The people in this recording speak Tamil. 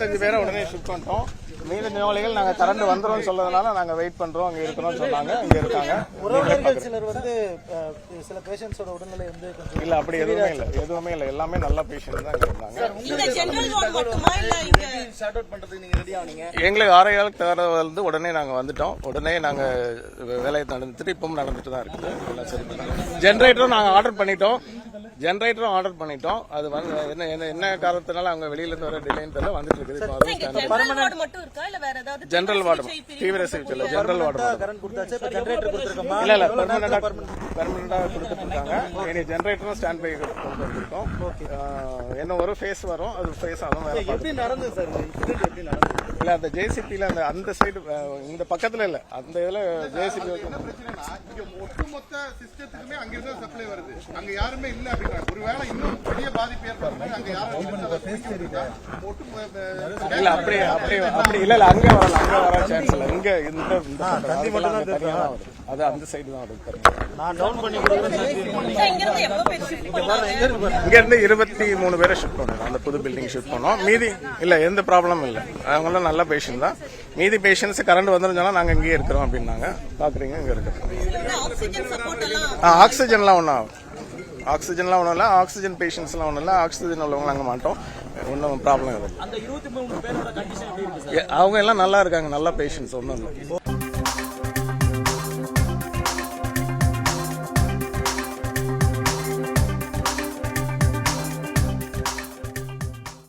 25 பேரை உடனே ஷிஃப்ட் பண்ணிட்டோம். மீதி நோயாளிகள் நாங்க கரண்ட் வந்துரும் சொல்றதுனால நாங்க வெயிட் பண்றோம். அங்க இருக்கிறோம் சொன்னாங்க, இங்க இருக்காங்க. உறவினர்கள் சிலர் வந்து சில பேஷண்ட்ஸோட உடல்நிலை வந்து கொஞ்சம் இல்ல அப்படி எதுவுமே இல்ல எல்லாமே நல்ல பேஷண்ட் தான் இங்க இருந்தாங்க. எங்களுக்கு 6 ஆளுக்கு தகவல் வந்து உடனே நாங்க வந்துட்டோம். உடனே நாங்க வேலையை நடந்துட்டு இப்பவும் நடந்துட்டு தான் இருக்குது. எல்லாம் சரி. ஜெனரேட்டரும் நாங்க ஆர்டர் பண்ணிட்டோம். அது வந்து என்ன காரணத்தினால அவங்க வெளியில இருந்து வர டிலேன்னு தெரியல வந்துட்டு இருக்குது. ஜெனரல் வார்டு தீவிர சிகிச்சை ஜெனரல் வார்டு இல்ல பெர்மனண்டா கொடுத்துட்டு இருக்காங்க. இனி ஜெனரேட்டரும் ஸ்டாண்ட் பை கொண்டு வந்திருக்கோம். என்ன ஒரு ஃபேஸ் வரும், அது ஃபேஸ் ஆகும். எப்படி நடந்தது சார்? இல்ல அந்த ஜேசிபில அந்த சைடு இந்த பக்கத்துல இல்ல அந்த இதுல ஜேசிபி ஒட்டுமொத்த சிஸ்டத்துக்குமே அங்கிருந்து சப்ளை வருது. அங்க யாருமே இல்ல அப்படிங்கிறாங்க. ஒருவேளை இன்னும் பெரிய பாதிப்பு ஏற்படுறது அங்க யாரும் இல்ல அப்படி இல்ல அங்க வர சான்ஸ் இல்ல. இங்க அது அந்த சைடு தான் வருது. நான் டவுன் பண்ணி இங்க இருந்து 23 பேரை ஷிஃப்ட் பண்ணோம். அந்த புது பில்டிங் ஷிஃப்ட் பண்ணோம். மீதி இல்ல எந்த ப்ராப்ளமும் இல்ல. அவங்களாம் நல்ல பேஷண்ட் தான். மீதி பேஷண்ட்ஸ் கரண்ட் வந்துருந்தா நாங்க இங்கே இருக்கிறோம் அப்படின்னாங்க. பாக்குறீங்க இங்க இருக்கு. ஆக்சிஜன்லாம் ஒன்றும் இல்லை. ஆக்சிஜன் பேஷண்ட்ஸ்லாம் ஒன்றும் இல்லை. ஆக்சிஜன் உள்ளவங்க நாங்கள் மாட்டோம். ஒன்றும் ப்ராப்ளம் இல்லை. அவங்க எல்லாம் நல்லா இருக்காங்க. நல்ல பேஷண்ட்ஸ் ஒன்றும் இல்லை.